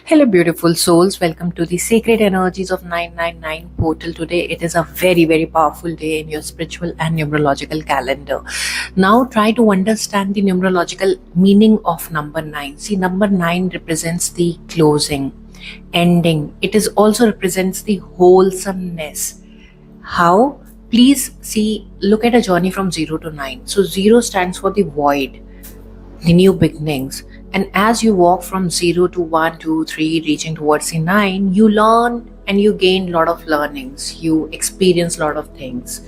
Hello, beautiful souls. Welcome to the Sacred Energies of 999 portal. Today, it is a very, very powerful day in your spiritual and numerological calendar. Now, try to understand the numerological meaning of number 9. See, number 9 represents the closing, ending. It is also represents the wholesomeness. How? Please see, look at a journey from 0 to 9. So, 0 stands for the void, the new beginnings. And as you walk from 0 to 1, 2, 3, reaching towards the 9, you learn and you gain a lot of learnings. You experience a lot of things.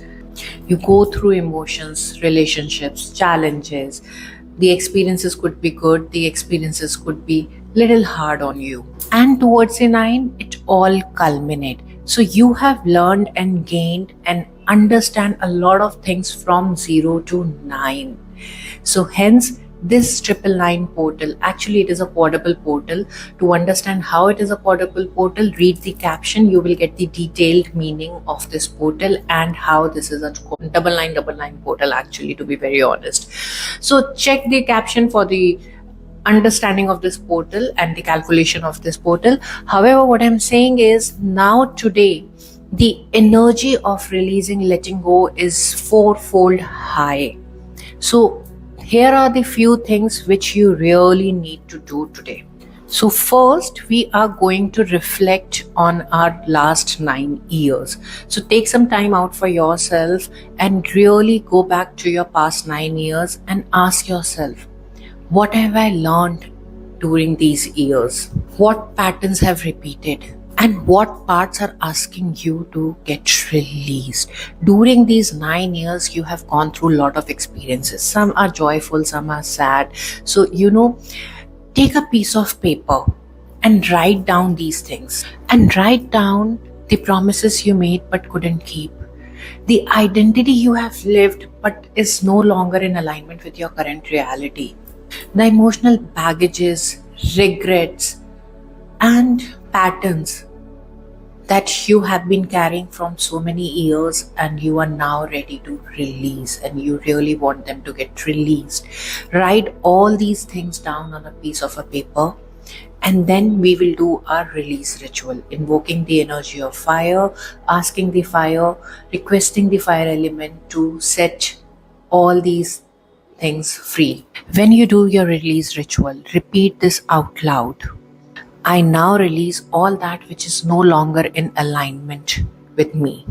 You go through emotions, relationships, challenges. The experiences could be good, the experiences could be little hard on you. And towards the 9, it all culminates. So you have learned and gained and understand a lot of things from 0 to 9. So hence, this 999 portal, actually it is a quadruple portal. To understand how it is a quadruple portal, read the caption. You will get the detailed meaning of this portal and how this is a 9999 portal, actually, to be very honest. So check the caption for the understanding of this portal and the calculation of this portal. However, what I'm saying is, now today the energy of releasing, letting go is fourfold high. So here are the few things which you really need to do today. So first, we are going to reflect on our last 9 years. So take some time out for yourself and really go back to your past 9 years and ask yourself, what have I learned during these years? What patterns have repeated? And what parts are asking you to get released? During these 9 years, you have gone through a lot of experiences. Some are joyful, some are sad. So, take a piece of paper and write down these things. And write down the promises you made but couldn't keep. The identity you have lived but is no longer in alignment with your current reality. The emotional baggages, regrets, and patterns that you have been carrying from so many years, and you are now ready to release, and you really want them to get released. Write all these things down on a piece of a paper, and then we will do our release ritual, invoking the energy of fire, asking the fire, requesting the fire element to set all these things free. When you do your release ritual, repeat this out loud. I now release all that which is no longer in alignment with me.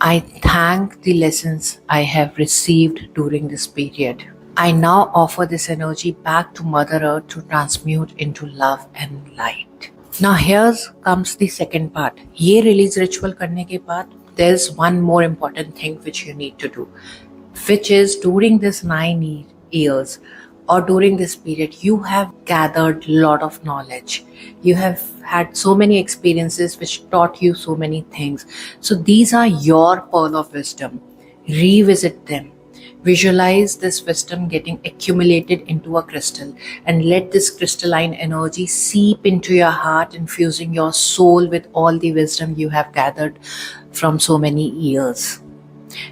I thank the lessons I have received during this period. I now offer this energy back to Mother Earth to transmute into love and light. Now here comes the second part. ये release ritual करने के बाद, there's one more important thing which you need to do, which is during this 9 years, or during this period, you have gathered a lot of knowledge. You have had so many experiences which taught you so many things. So these are your pearl of wisdom. Revisit them. Visualize this wisdom getting accumulated into a crystal, and let this crystalline energy seep into your heart, infusing your soul with all the wisdom you have gathered from so many years.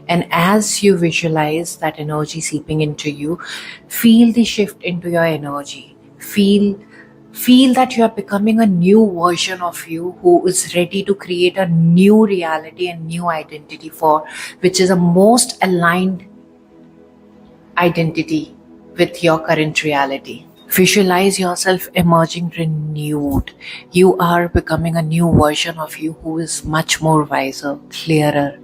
And as you visualize that energy seeping into you, feel the shift into your energy. Feel that you are becoming a new version of you who is ready to create a new reality and new identity, for which is a most aligned identity with your current reality. Visualize yourself emerging renewed. You are becoming a new version of you who is much more wiser, clearer,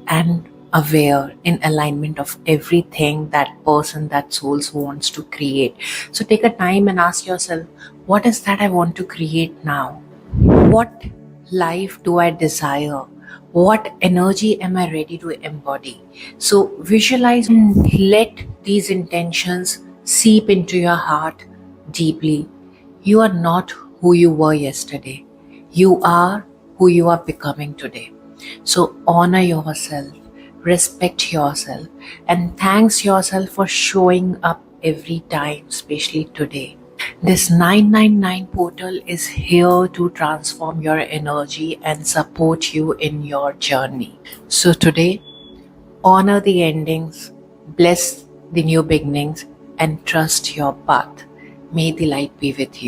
and aware, in alignment of everything that person, that souls wants to create. So take a time and ask yourself, what is that I want to create now? What life do I desire? What energy am I ready to embody? So visualize and let these intentions seep into your heart deeply. You are not who you were yesterday. You are who you are becoming today. So honor yourself, respect yourself, and thanks yourself for showing up every time, especially today. This 999 portal is here to transform your energy and support you in your journey. So today, honor the endings, bless the new beginnings, and trust your path. May the light be with you.